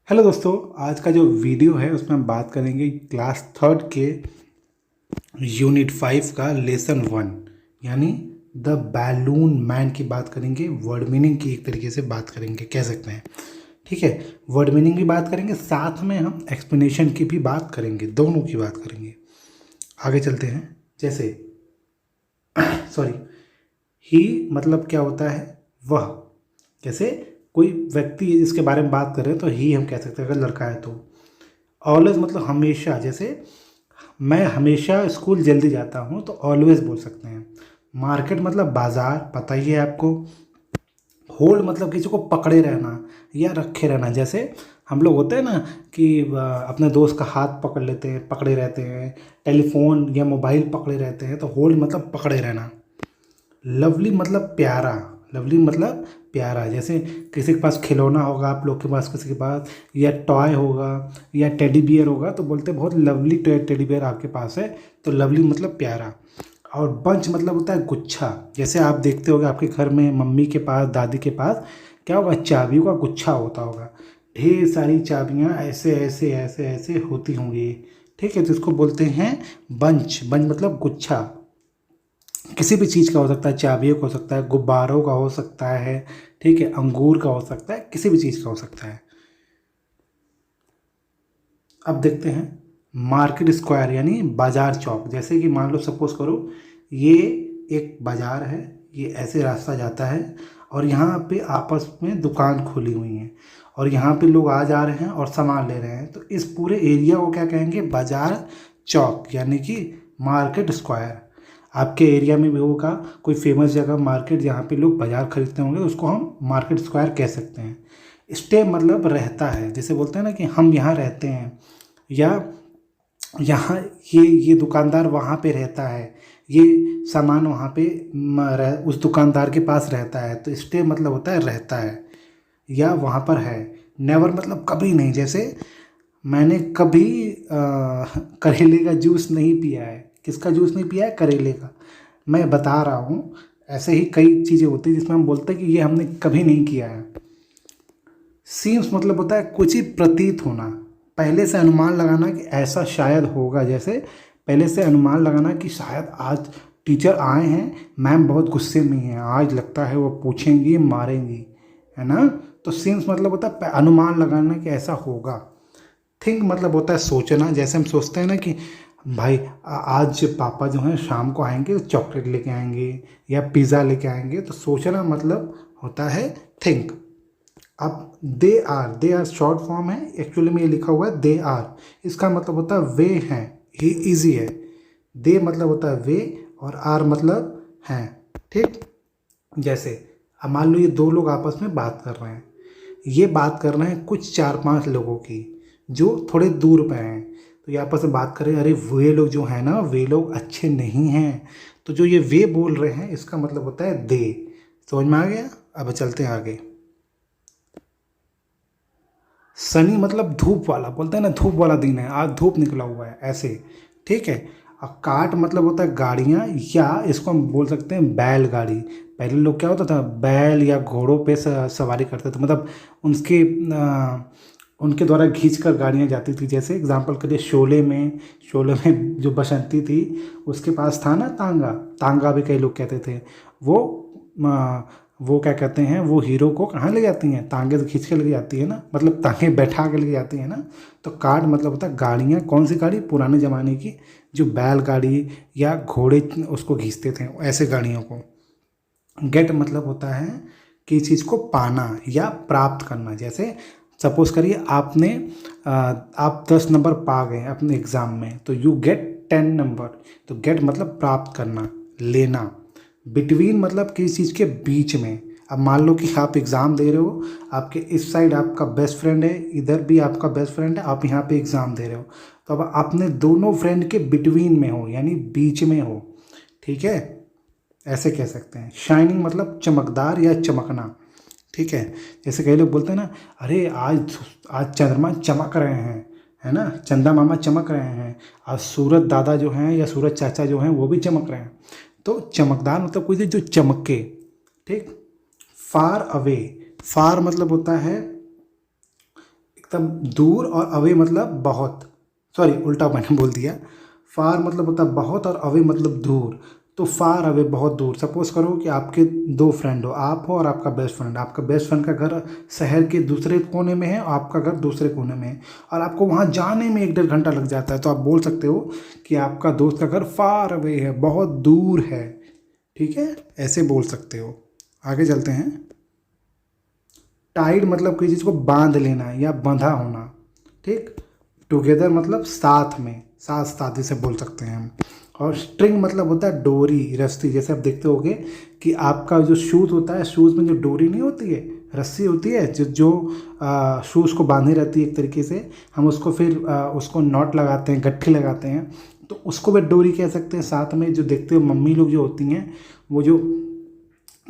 Hello दोस्तों, आज का जो वीडियो है उसमें हम बात करेंगे क्लास थर्ड के यूनिट 5 का लेसन 1 यानी द बैलून मैन की बात करेंगे। वर्ड मीनिंग की एक तरीके से बात करेंगे, कह सकते हैं। ठीक है, वर्ड मीनिंग भी बात करेंगे, साथ में हम एक्सप्लेनेशन की भी बात करेंगे, दोनों की बात करेंगे। आगे चलते हैं। जैसे सॉरी, ही मतलब क्या होता है, वह। जैसे कोई व्यक्ति है जिसके बारे में बात कर रहे हैं तो ही हम कह सकते हैं अगर लड़का है तो। ऑलवेज मतलब हमेशा, जैसे मैं हमेशा स्कूल जल्दी जाता हूँ तो ऑलवेज बोल सकते हैं। मार्केट मतलब बाज़ार, पता ही है आपको। होल्ड मतलब किसी को पकड़े रहना या रखे रहना। जैसे हम लोग होते हैं ना कि अपने दोस्त का हाथ पकड़ लेते हैं, पकड़े रहते हैं, टेलीफोन या मोबाइल पकड़े रहते हैं, तो होल्ड मतलब पकड़े रहना। लवली मतलब प्यारा, लवली मतलब प्यारा। जैसे किसी के पास खिलौना होगा, आप लोग के पास किसी के पास, या टॉय होगा या टेडी बियर होगा तो बोलते हैं बहुत लवली टेडी बियर आपके पास है, तो लवली मतलब प्यारा। और बंच मतलब होता है गुच्छा। जैसे आप देखते होगे आपके घर में मम्मी के पास, दादी के पास क्या होगा, चाबियों का गुच्छा होता होगा। ढेर सारी चाबियाँ ऐसे ऐसे ऐसे ऐसे होती होंगी। ठीक है, तो इसको बोलते हैं बंच। बंच मतलब गुच्छा। किसी भी चीज़ का हो सकता है, चाबियों का हो सकता है, गुब्बारों का हो सकता है, ठीक है, अंगूर का हो सकता है, किसी भी चीज़ का हो सकता है। अब देखते हैं मार्केट स्क्वायर यानी बाजार चौक। जैसे कि मान लो, सपोज करो ये एक बाजार है, ये ऐसे रास्ता जाता है और यहाँ पे आपस में दुकान खुली हुई हैं और यहाँ पे लोग आ जा रहे हैं और सामान ले रहे हैं, तो इस पूरे एरिया को क्या कहेंगे, बाजार चौक यानी कि मार्केट स्क्वायर। आपके एरिया में भी होगा कोई फेमस जगह मार्केट जहाँ पे लोग बाजार खरीदते होंगे, उसको हम मार्केट स्क्वायर कह सकते हैं। स्टे मतलब रहता है, जैसे बोलते हैं ना कि हम यहाँ रहते हैं, या यहाँ ये दुकानदार वहाँ पे रहता है, ये सामान वहाँ पे उस दुकानदार के पास रहता है, तो स्टे मतलब होता है रहता है या वहाँ पर है। नेवर मतलब कभी नहीं। जैसे मैंने कभी करेले का जूस नहीं पिया है। किसका जूस नहीं पिया है, करेले का। मैं बता रहा हूँ, ऐसे ही कई चीज़ें होती हैं जिसमें हम बोलते हैं कि ये हमने कभी नहीं किया है। सीम्स मतलब होता है कुछ ही प्रतीत होना, पहले से अनुमान लगाना कि ऐसा शायद होगा। जैसे पहले से अनुमान लगाना कि शायद आज टीचर आए हैं, मैम बहुत गुस्से में हैं, आज लगता है वो पूछेंगी मारेंगी, है ना। तो सीम्स मतलब होता है अनुमान लगाना कि ऐसा होगा। थिंक मतलब होता है सोचना। जैसे हम सोचते हैं ना कि भाई आज पापा जो हैं शाम को आएंगे तो चॉकलेट लेके आएंगे या पिज़्ज़ा लेके आएंगे, तो सोचना मतलब होता है थिंक। अब दे आर शॉर्ट फॉर्म है, एक्चुअली में ये लिखा हुआ है दे आर। इसका मतलब होता है वे हैं, ही इजी है। दे मतलब होता है वे और आर मतलब हैं। ठीक, जैसे अब मान लो ये दो लोग आपस में बात कर रहे हैं, ये बात कर रहे हैं कुछ 4-5 लोगों की जो थोड़े दूर पे हैं, तो ये आपस में बात कर रहे हैं, अरे वे लोग जो हैं ना, वे लोग अच्छे नहीं हैं। तो जो ये वे बोल रहे हैं इसका मतलब होता है दे। समझ में आ गया। अब चलते हैं आगे। सनी मतलब धूप वाला, बोलते हैं ना धूप वाला दिन है, आज धूप निकला हुआ है, ऐसे। ठीक है। अब काट मतलब होता है गाड़ियाँ, या इसको हम बोल सकते हैं बैलगाड़ी। पहले लोग क्या होता था, बैल या घोड़ों पे सवारी करते थे, मतलब उनके उनके द्वारा खींच कर गाड़ियाँ जाती थी। जैसे एग्जांपल के लिए शोले में जो बसंती थी, उसके पास था ना तांगा, तांगा भी कई लोग कहते थे। वो वो क्या कहते हैं, वो हीरो को कहाँ ले जाती हैं, तांगे से खींच के ले जाती है ना, मतलब तांगे बैठा के ले जाती है ना। तो कार्ट मतलब होता है गाड़ियाँ, कौन सी गाड़ी, पुराने ज़माने की जो बैलगाड़ी या घोड़े उसको खींचते थे, ऐसे गाड़ियों को। गेट मतलब होता है किसी चीज़ को पाना या प्राप्त करना। जैसे सपोज करिए आपने आप 10 नंबर पा गए अपने एग्ज़ाम में, तो यू गेट 10 नंबर। तो गेट मतलब प्राप्त करना, लेना। बिटवीन मतलब किसी चीज़ के बीच में। अब मान लो कि आप एग्ज़ाम दे रहे हो, आपके इस साइड आपका बेस्ट फ्रेंड है, इधर भी आपका बेस्ट फ्रेंड है, आप यहाँ पे एग्ज़ाम दे रहे हो, तो अब आपने दोनों फ्रेंड के बिटवीन में हो यानी बीच में हो। ठीक है, ऐसे कह सकते हैं। शाइनिंग मतलब चमकदार या चमकना। ठीक है, जैसे कई लोग बोलते हैं ना, अरे आज आज चंद्रमा चमक रहे हैं, है ना, चंदा मामा चमक रहे हैं, आज सूरज दादा जो हैं या सूरज चाचा जो हैं वो भी चमक रहे हैं। तो चमकदार मतलब कोई चीज़ जो चमके। ठीक। फार अवे, फार मतलब होता है एक तब दूर और अवे मतलब बहुत, सॉरी उल्टा मैंने बोल दिया। फार मतलब होता है बहुत और अवे मतलब दूर। तो फार अवे बहुत दूर। सपोज करो कि आपके दो फ्रेंड हो, आप हो और आपका बेस्ट फ्रेंड। आपका बेस्ट फ्रेंड का घर शहर के दूसरे कोने में है और आपका घर दूसरे कोने में है, और आपको वहाँ जाने में 1-1.5 घंटा लग जाता है। तो आप बोल सकते हो कि आपका दोस्त का घर फार अवे है, बहुत दूर है। ठीक है, ऐसे बोल सकते हो। आगे चलते हैं। टाइड मतलब किसी चीज़ को बांध लेना या बंधा होना। ठीक। टुगेदर मतलब साथ में, साथ साथी से बोल सकते हैं हम। और स्ट्रिंग मतलब होता है डोरी, रस्सी। जैसे आप देखते होगे कि आपका जो शूज़ होता है, शूज़ में जो डोरी नहीं होती है, रस्सी होती है जो शूज़ को बांधे रहती है एक तरीके से। हम उसको फिर उसको नॉट लगाते हैं, गट्ठी लगाते हैं, तो उसको भी डोरी कह सकते हैं। साथ में जो देखते हो मम्मी लोग जो होती हैं, वो जो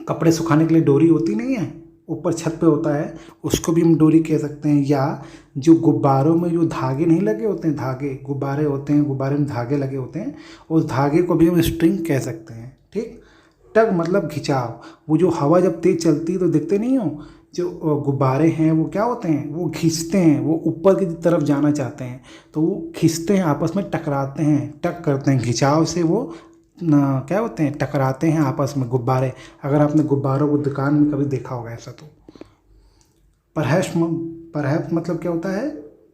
कपड़े सुखाने के लिए डोरी होती नहीं है, ऊपर छत पे होता है, उसको भी हम डोरी कह सकते हैं। या जो गुब्बारों में जो धागे नहीं लगे होते हैं, धागे गुब्बारे होते हैं, गुब्बारे में धागे लगे होते हैं, उस धागे को भी हम स्ट्रिंग कह सकते हैं। ठीक। टग मतलब खिंचाव। वो जो हवा जब तेज चलती है तो देखते नहीं हो, जो गुब्बारे हैं वो क्या होते हैं, वो खींचते हैं, वो ऊपर की तरफ जाना चाहते हैं, तो वो खींचते हैं, आपस में टकराते हैं, टक करते हैं, खिंचाव से वो क्या होते हैं, टकराते हैं आपस में गुब्बारे। अगर आपने गुब्बारों को दुकान में कभी देखा होगा ऐसा तो। परहैप्स परहैप्स मतलब क्या होता है,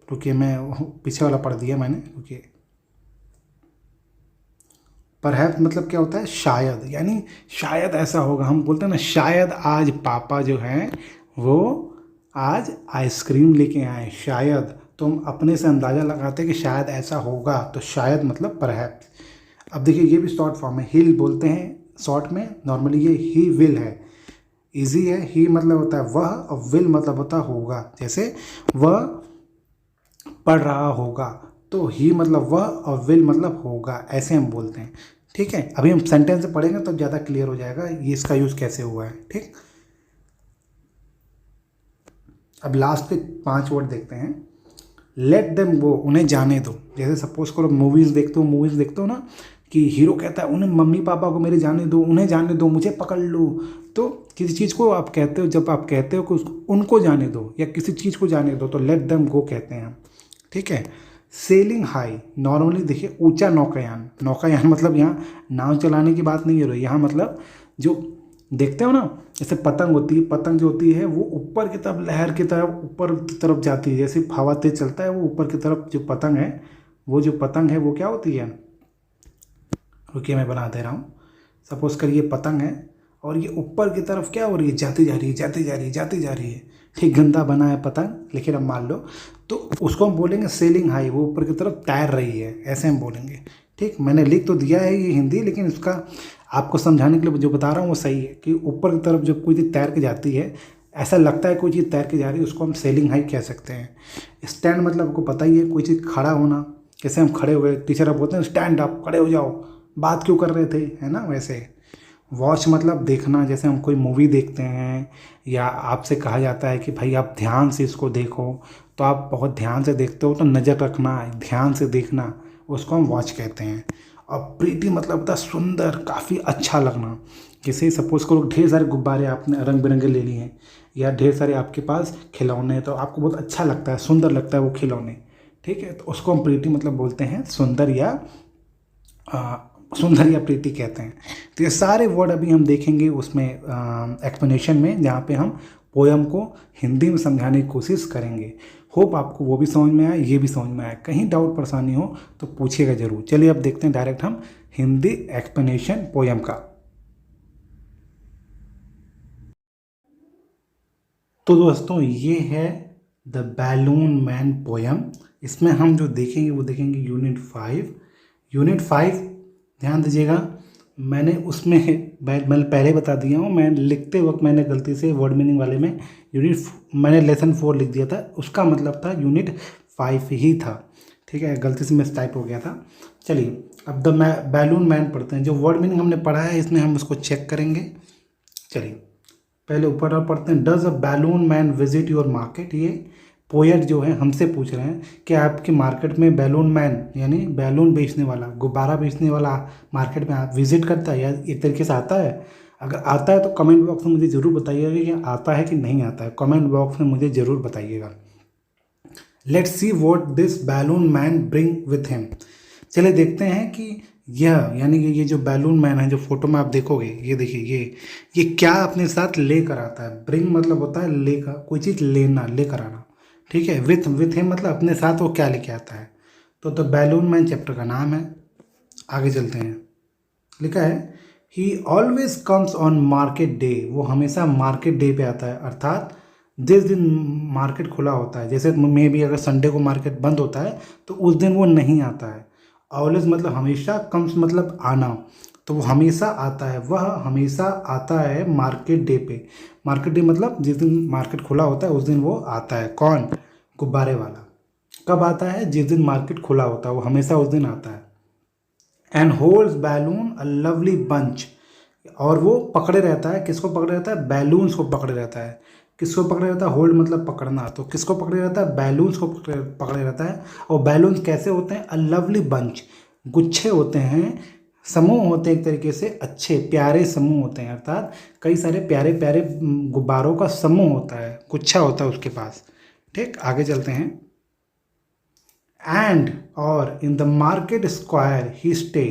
क्योंकि मैं पीछे वाला पढ़ दिया मैंने, क्योंकि परहैप्स मतलब क्या होता है, शायद, यानी शायद ऐसा होगा। हम बोलते हैं ना, शायद आज पापा जो हैं वो आज आइसक्रीम लेके आए, शायद। तो हम अपने से अंदाज़ा लगाते हैं कि शायद ऐसा होगा, तो शायद मतलब परहैप्स। अब देखिए, ये भी शॉर्ट फॉर्म है, हिल बोलते हैं शॉर्ट में। नॉर्मली ये ही विल है, इजी है। ही मतलब होता है वह, और विल मतलब होता है होगा। जैसे वह पढ़ रहा होगा, तो ही मतलब वह और विल मतलब होगा, ऐसे हम बोलते हैं। ठीक है, अभी हम सेंटेंस से पढ़ेंगे तब ज़्यादा क्लियर हो जाएगा ये इसका यूज़ कैसे हुआ है। ठीक। अब लास्ट के 5 वर्ड देखते हैं। लेट देम गो, उन्हें जाने दो। जैसे सपोज करो मूवीज़ देखते हो ना, कि हीरो कहता है उन्हें, मम्मी पापा को मेरे जाने दो, उन्हें जाने दो, मुझे पकड़ लो। तो किसी चीज़ को आप कहते हो, जब आप कहते हो कि उनको जाने दो या किसी चीज़ को जाने दो, तो लेट देम गो कहते हैं हम। ठीक है। सेलिंग हाई, नॉर्मली देखिए ऊंचा नौकायान। नौकायान मतलब यहाँ नाव चलाने की बात नहीं हो रही, यहाँ मतलब जो देखते हो ना, जैसे पतंग होती है, पतंग जो होती है वो ऊपर की तरफ, लहर की तरफ, ऊपर की तरफ जाती है। जैसे हवा तेज चलता है, वो ऊपर की तरफ जो पतंग है, वो जो पतंग है वो क्या होती है, रुकिए मैं बना दे रहा हूँ। सपोज करिए पतंग है और ये ऊपर की तरफ क्या हो रही है, जाती जा रही है, जाती जा रही है, जाती जा रही है। ठीक, गंदा बना है पतंग, लेकिन अब मान लो तो उसको हम बोलेंगे सेलिंग हाई, वो ऊपर की तरफ तैर रही है, ऐसे हम बोलेंगे। ठीक, मैंने लिख तो दिया है ये हिंदी, लेकिन उसका आपको समझाने के लिए जो बता रहा हूँ वो सही है, कि ऊपर की तरफ जब कोई चीज़ तैर के जाती है, ऐसा लगता है कोई चीज़ तैर के जा रही है, उसको हम सेलिंग हाई कह सकते हैं। स्टैंड मतलब आपको पता ही है, कोई चीज़ खड़ा होना। जैसे हम खड़े हुए, टीचर आप बोलते हैं स्टैंड अप, खड़े हो जाओ, बात क्यों कर रहे थे, है ना, वैसे। वॉच मतलब देखना। जैसे हम कोई मूवी देखते हैं या आपसे कहा जाता है कि भाई आप ध्यान से इसको देखो, तो आप बहुत ध्यान से देखते हो, तो नज़र रखना, ध्यान से देखना, उसको हम वॉच कहते हैं। और प्रीटी मतलब होता है सुंदर, काफ़ी अच्छा लगना। जैसे सपोज करो ढेर सारे गुब्बारे आपने रंग बिरंगे ले लिए हैं, या ढेर सारे आपके पास खिलौने हैं, तो आपको बहुत अच्छा लगता है, सुंदर लगता है वो खिलौने। ठीक है, तो उसको हम प्रीटी मतलब बोलते हैं सुंदर, या सुंदर या प्रीति कहते हैं। तो ये सारे वर्ड अभी हम देखेंगे उसमें एक्सप्लेनेशन में, जहाँ पे हम पोयम को हिंदी में समझाने की कोशिश करेंगे। होप आपको वो भी समझ में आया, ये भी समझ में आया। कहीं डाउट परेशानी हो तो पूछिएगा ज़रूर। चलिए अब देखते हैं डायरेक्ट हम हिंदी एक्सप्लेनेशन पोयम का। तो दोस्तों ये है द बैलून मैन पोयम। इसमें हम जो देखेंगे वो देखेंगे यूनिट 5। यूनिट 5 ध्यान दीजिएगा, मैंने उसमें मैं पहले बता दिया हूँ, मैं लिखते वक्त मैंने गलती से वर्ड मीनिंग वाले में मैंने लेसन 4 लिख दिया था, उसका मतलब था यूनिट 5 ही था। ठीक है, गलती से मिस टाइप हो गया था। चलिए अब द बैलून मैन पढ़ते हैं। जो वर्ड मीनिंग हमने पढ़ा है इसमें हम उसको चेक करेंगे। चलिए पहले ऊपर और पढ़ते हैं। Does a balloon man visit your market. ये पोएट जो है हमसे पूछ रहे हैं कि आपके मार्केट में बैलून मैन, यानी बैलून बेचने वाला, गुब्बारा बेचने वाला मार्केट में आप विजिट करता है, या एक तरीके से आता है। अगर आता है तो कमेंट बॉक्स में मुझे ज़रूर बताइएगा कि आता है कि नहीं आता है, कमेंट बॉक्स में मुझे ज़रूर बताइएगा। Let's see what this balloon man bring with him. चलिए देखते हैं कि यह यानी कि ये जो बैलून मैन है, जो फोटो में आप देखोगे, ये देखिए ये क्या अपने साथ लेकर आता है। ब्रिंग मतलब होता है लेकर, कोई चीज़ लेना, लेकर आना। ठीक है, विथ हिम मतलब अपने साथ वो क्या लेके आता है। तो द बैलून मैन चैप्टर का नाम है। आगे चलते हैं। लिखा है ही always comes on market day. वो हमेशा मार्केट डे पे आता है, अर्थात जिस दिन मार्केट खुला होता है। जैसे मे भी अगर संडे को मार्केट बंद होता है तो उस दिन वो नहीं आता है। ऑलवेज मतलब हमेशा, कम्स मतलब आना, तो वो हमेशा आता है, वह हमेशा आता है मार्केट डे पे। मार्केट डे मतलब जिस दिन मार्केट खुला होता है उस दिन वो आता है। कौन? गुब्बारे वाला। कब आता है? जिस दिन मार्केट खुला होता है, वो हमेशा उस दिन आता है। And holds balloon a lovely bunch. और वो पकड़े रहता है, किसको पकड़े रहता है? बैलून्स को पकड़े रहता है। किसको पकड़े रहता है? होल्ड मतलब पकड़ना, तो किसको पकड़े रहता है? बैलून्स को पकड़े रहता है। और बैलून्स कैसे होते हैं? अ लवली बंच, गुच्छे होते हैं, समूह होते हैं, एक तरीके से अच्छे प्यारे समूह होते हैं, अर्थात कई सारे प्यारे प्यारे गुब्बारों का समूह होता है, गुच्छा होता है उसके पास। ठीक, आगे चलते हैं। एंड और in the market square he stay.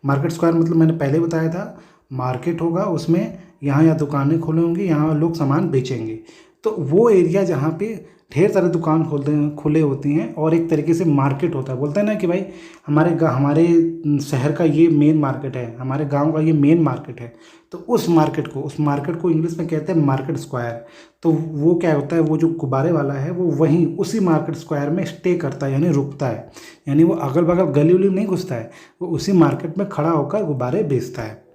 Market square मतलब मैंने पहले बताया था, मार्केट होगा, उसमें यहाँ या दुकानें खुले होंगी, यहाँ लोग सामान बेचेंगे। तो वो एरिया जहाँ पे ढेर सारे दुकान खुले होती हैं और एक तरीके से मार्केट होता है। बोलते हैं ना कि भाई हमारे शहर का ये मेन मार्केट है, हमारे गांव का ये मेन मार्केट है। तो उस मार्केट को इंग्लिश में कहते हैं मार्केट स्क्वायर। तो वो क्या होता है, वो जो गुब्बारे वाला है वो वहीं उसी मार्केट स्क्वायर में स्टे करता है, यानी रुकता है। यानी वो अगल बगल गली उली में नहीं घुसता है, वो उसी मार्केट में खड़ा होकर गुब्बारे बेचता है।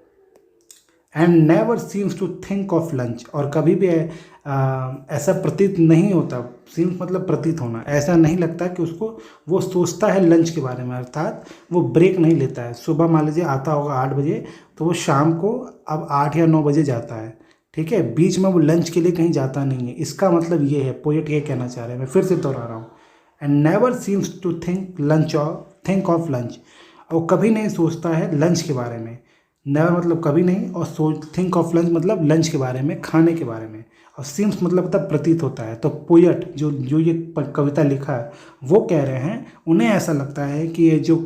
And never seems to think of lunch. और कभी भी ऐसा प्रतीत नहीं होता, सीम्स मतलब प्रतीत होना, ऐसा नहीं लगता कि उसको वो सोचता है लंच के बारे में, अर्थात वो ब्रेक नहीं लेता है। सुबह मान लीजिए आता होगा 8 बजे, तो वो शाम को अब 8 या 9 बजे जाता है। ठीक है, बीच में वो लंच के लिए कहीं जाता नहीं है। इसका मतलब ये है, पोएट ये कहना चाह रहे हैं, मैं फिर से दोहरा रहा हूँ। And never seems to think of lunch. और कभी नहीं सोचता है लंच के बारे में। नेवर मतलब कभी नहीं, और थिंक ऑफ लंच मतलब लंच के बारे में, खाने के बारे में। और सीम्स मतलब तब प्रतीत होता है। तो पोएट जो जो ये कविता लिखा है वो कह रहे हैं, उन्हें ऐसा लगता है कि ये जो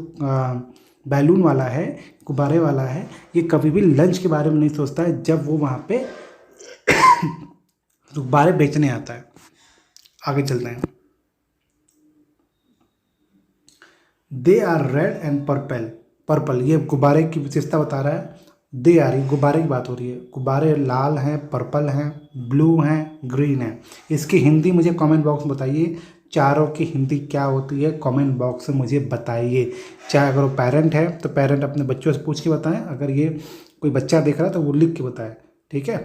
बैलून वाला है, गुब्बारे वाला है, ये कभी भी लंच के बारे में नहीं सोचता है जब वो वहाँ पे गुब्बारे बेचने आता है। आगे चलते हैं। They are red and purple. Purple ये गुब्बारे की विशेषता बता रहा है। दे आर, ये गुब्बारे की बात हो रही है। गुब्बारे लाल हैं, पर्पल हैं, ब्लू हैं, ग्रीन हैं। इसकी हिंदी मुझे कमेंट बॉक्स में बताइए, चारों की हिंदी क्या होती है, कमेंट बॉक्स में मुझे बताइए। चाहे अगर वो पेरेंट है तो पेरेंट अपने बच्चों से पूछ के बताएं, अगर ये कोई बच्चा देख रहा है तो वो लिख के बताए। ठीक है।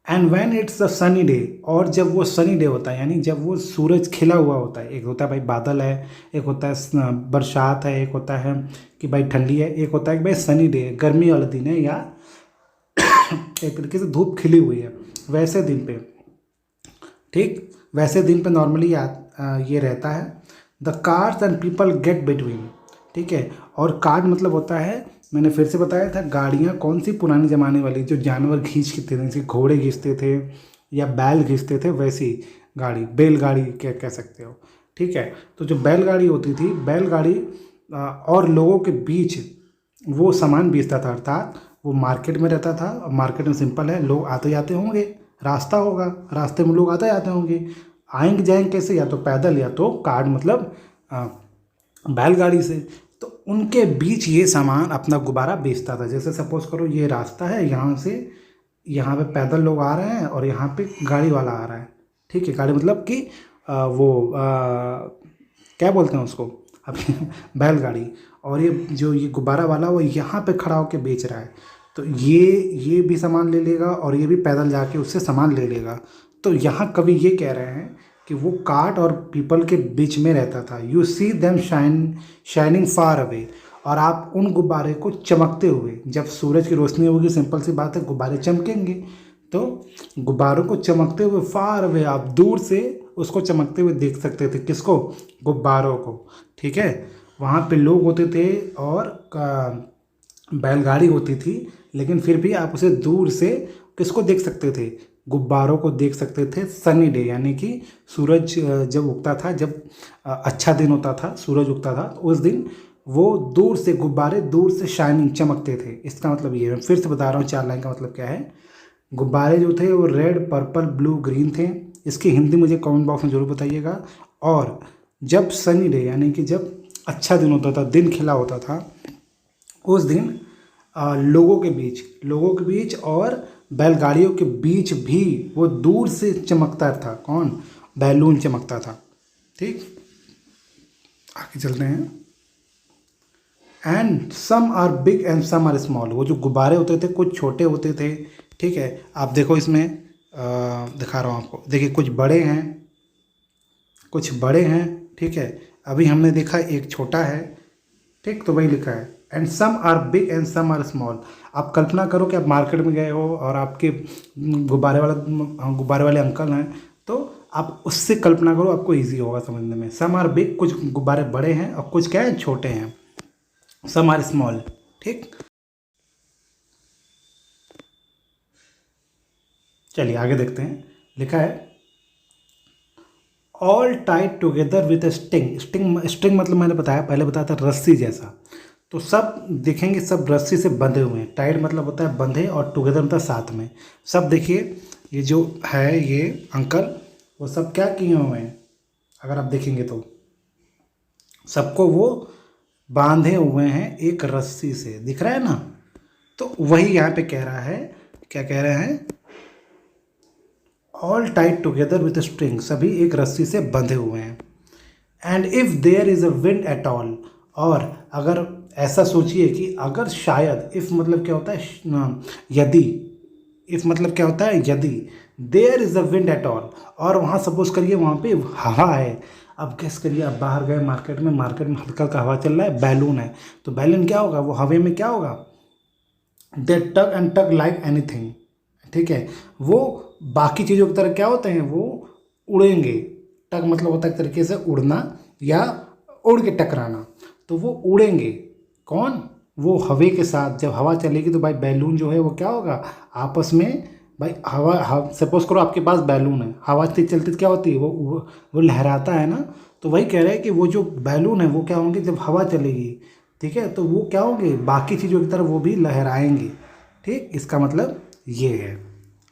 And when it's a sunny day, और जब वो सनी डे होता है, यानी जब वो सूरज खिला हुआ होता है। एक होता है भाई बादल है, एक होता है बरसात है, एक होता है कि भाई ठंडी है, एक होता है कि भाई सनी डे है, गर्मी वाला दिन है, या एक तरीके से धूप खिली हुई है, वैसे दिन पे। ठीक, वैसे दिन पे नॉर्मली ये रहता है। The cars and people get between. ठीक है, और कार्ड मतलब होता है, मैंने फिर से बताया था, गाड़ियाँ कौन सी पुराने ज़माने वाली जो जानवर खींचते थे, जैसे घोड़े खींचते थे या बैल खींचते थे, वैसी गाड़ी, बैलगाड़ी कह सकते हो। ठीक है, तो जो बैलगाड़ी होती थी, बैलगाड़ी और लोगों के बीच वो सामान बेचता था, अर्थात वो मार्केट में रहता था। और मार्केट में सिंपल है, लोग आते जाते होंगे, रास्ता होगा, रास्ते में लोग आते जाते होंगे, आएंगे जाएंगे कैसे? या तो पैदल, या तो कार्ड मतलब बैलगाड़ी से। तो उनके बीच ये सामान अपना गुब्बारा बेचता था। जैसे सपोज करो ये रास्ता है, यहाँ से यहाँ पे पैदल लोग आ रहे हैं और यहाँ पे गाड़ी वाला आ रहा है। ठीक है, गाड़ी मतलब कि क्या बोलते हैं उसको अभी बैलगाड़ी। और ये गुब्बारा वाला वो यहाँ पे खड़ा होकर बेच रहा है। तो ये भी सामान ले लेगा और ये भी पैदल जाके उससे सामान ले लेगा। तो यहाँ कवि ये कह रहे हैं कि वो काट और पीपल के बीच में रहता था। You see them shining far away. और आप उन गुब्बारे को चमकते हुए, जब सूरज की रोशनी होगी, सिंपल सी बात है, गुब्बारे चमकेंगे। तो गुब्बारों को चमकते हुए फार अवे, आप दूर से उसको चमकते हुए देख सकते थे। किसको? गुब्बारों को। ठीक है, वहाँ पे लोग होते थे और बैलगाड़ी होती थी, लेकिन फिर भी आप उसे दूर से किसको देख सकते थे? गुब्बारों को देख सकते थे सनी डे, यानी कि सूरज जब उगता था, जब अच्छा दिन होता था, सूरज उगता था, तो उस दिन वो दूर से गुब्बारे दूर से शाइनिंग चमकते थे। इसका मतलब ये है, मैं फिर से बता रहा हूँ 4 लाइन का मतलब क्या है। गुब्बारे जो थे वो रेड, पर्पल, ब्लू, ग्रीन थे। इसकी हिंदी मुझे कमेंट बॉक्स में ज़रूर बताइएगा। और जब सनी डे यानी कि जब अच्छा दिन होता था, दिन खिला होता था, उस दिन लोगों के बीच और बैलगाड़ियों के बीच भी वो दूर से चमकता था। कौन? बैलून चमकता था। ठीक, आगे चलते हैं। And some are big and some are small. वो जो गुब्बारे होते थे कुछ छोटे होते थे। ठीक है, आप देखो इसमें दिखा रहा हूँ आपको। देखिए कुछ बड़े हैं। ठीक है, अभी हमने देखा एक छोटा है। ठीक, तो वही लिखा है and some are big and some are small. आप कल्पना करो कि आप मार्केट में गए हो और आपके गुब्बारे वाले अंकल हैं, तो आप उससे कल्पना करो, आपको इजी होगा समझने में। सम आर बिग, कुछ गुब्बारे बड़े हैं और कुछ क्या है, छोटे हैं। Some are small. ठीक, चलिए आगे देखते हैं। लिखा है all tied together with sting. Sting मतलब मैंने पहले बताया था रस्सी जैसा। तो सब देखेंगे, सब रस्सी से बंधे हुए हैं। टाइड मतलब होता है बंधे, और टुगेदर मतलब साथ में। सब देखिए, ये जो है ये अंकल, वो सब क्या किए हुए हैं, अगर आप देखेंगे तो सबको वो बांधे हुए हैं एक रस्सी से। दिख रहा है ना? तो वही यहाँ पे कह रहा है, क्या कह रहे हैं, all tied together with string, सभी एक रस्सी से बंधे हुए हैं। And if there is a wind at all, और अगर ऐसा सोचिए कि अगर शायद, इफ़ मतलब क्या होता है, यदि, इफ़ मतलब क्या होता है, यदि there is a wind at all, और वहाँ सपोज करिए वहाँ पे हवा है। अब गेस करिए, आप बाहर गए मार्केट में हल्का हल्का हवा चल रहा है, बैलून है, तो बैलून क्या होगा, वो हवे में क्या होगा, दे टग एंड टग लाइक एनीथिंग। ठीक है, वो बाकी चीज़ों की तरह क्या होते हैं, वो उड़ेंगे। टग मतलब होता है एक तरीके से उड़ना या उड़ के टकराना। तो वो उड़ेंगे, कौन, वो हवा के साथ। जब हवा चलेगी तो भाई बैलून जो है वो क्या होगा, आपस में, भाई सपोज करो आपके पास बैलून है, हवा तेज चलती तो क्या होती है, वो लहराता है ना। तो वही कह रहे हैं कि वो जो बैलून है वो क्या होंगे, जब हवा चलेगी, ठीक है, तो वो क्या होंगे, बाकी चीज़ों की तरह वो भी लहराएंगे। ठीक, इसका मतलब ये है।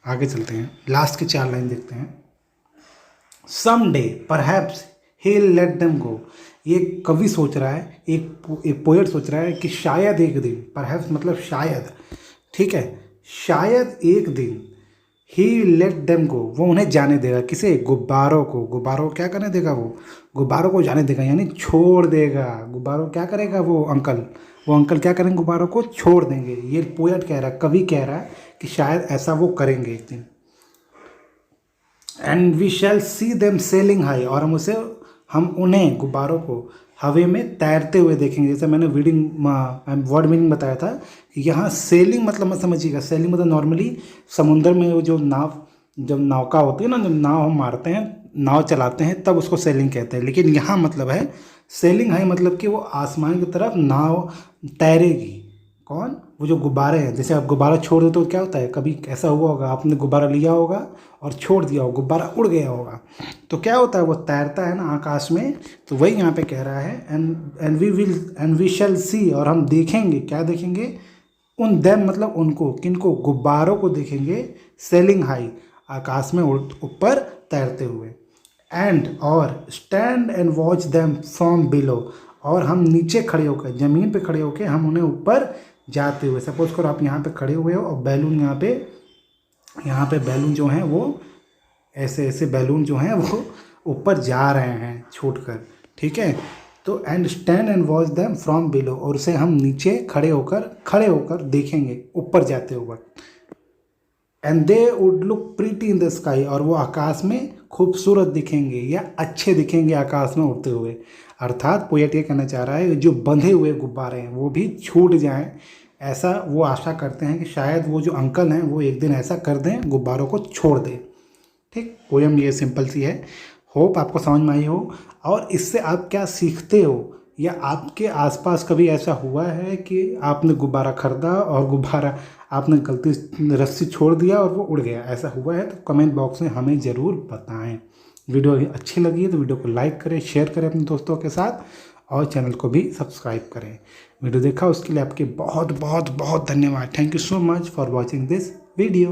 आगे चलते हैं, लास्ट के 4 लाइन देखते हैं। सम डे परहैप्स ही लेट देम गो। ये कवि सोच रहा है, एक पोएट सोच रहा है कि शायद एक दिन, परहैप्स मतलब शायद, ठीक है, शायद एक दिन ही लेट देम गो, वो उन्हें जाने देगा। किसे? गुब्बारों को। गुब्बारों को क्या करने देगा, वो गुब्बारों को जाने देगा, यानी छोड़ देगा। गुब्बारों क्या करेगा वो अंकल क्या करेंगे, गुब्बारों को छोड़ देंगे। ये पोएट कह रहा है, कवि कह रहा है कि शायद ऐसा वो करेंगे एक दिन। And we shall see them sailing high, और हम उन्हें गुब्बारों को हवे में तैरते हुए देखेंगे। जैसे मैंने वर्ड मीनिंग बताया था कि यहाँ सेलिंग मतलब मत समझिएगा। सेलिंग मतलब नॉर्मली समुद्र में वो जो जब नौका होती है ना, जब नाव हम मारते हैं, नाव चलाते हैं, तब उसको सेलिंग कहते हैं। लेकिन यहाँ मतलब है सेलिंग हाई, मतलब कि वो आसमान की तरफ नाव तैरेगी। कौन? वो जो गुब्बारे हैं। जैसे आप गुब्बारा छोड़ दो तो क्या होता है, कभी ऐसा हुआ होगा, आपने गुब्बारा लिया होगा और छोड़ दिया होगा, गुब्बारा उड़ गया होगा, तो क्या होता है, वो तैरता है ना आकाश में। तो वही यहाँ पे कह रहा है, एंड वी शैल सी, और हम देखेंगे, क्या देखेंगे, उन देम मतलब उनको, किनको, गुब्बारों को देखेंगे, सेलिंग हाई, आकाश में ऊपर तैरते हुए। एंड और stand and watch them from below, और हम नीचे खड़े होकर, ज़मीन पे खड़े होकर हम उन्हें ऊपर जाते हुए। सपोज करो आप यहाँ पे खड़े हुए हो और बैलून यहाँ पे बैलून जो हैं वो ऐसे ऐसे बैलून जो हैं वो ऊपर जा रहे हैं छूट कर। ठीक है, तो and stand and watch them from below, और उसे हम नीचे खड़े होकर देखेंगे ऊपर जाते हुए। And they would look pretty in the sky, और वो आकाश में खूबसूरत दिखेंगे या अच्छे दिखेंगे आकाश में उड़ते हुए। अर्थात पोएट ये कहना चाह रहा है, जो बंधे हुए गुब्बारे हैं वो भी छूट जाएं, ऐसा वो आशा करते हैं कि शायद वो जो अंकल हैं वो एक दिन ऐसा कर दें, गुब्बारों को छोड़ दें। ठीक, पोएम ये सिंपल सी है। होप आपको समझ में आई हो। और इससे आप क्या सीखते हो, या आपके आसपास कभी ऐसा हुआ है कि आपने गुब्बारा खरीदा और गुब्बारा आपने गलती से रस्सी छोड़ दिया और वो उड़ गया, ऐसा हुआ है तो कमेंट बॉक्स में हमें ज़रूर बताएं। वीडियो अच्छी लगी है तो वीडियो को लाइक करें, शेयर करें अपने दोस्तों के साथ और चैनल को भी सब्सक्राइब करें। वीडियो देखा उसके लिए आपके बहुत बहुत बहुत धन्यवाद। Thank you so much for watching this video.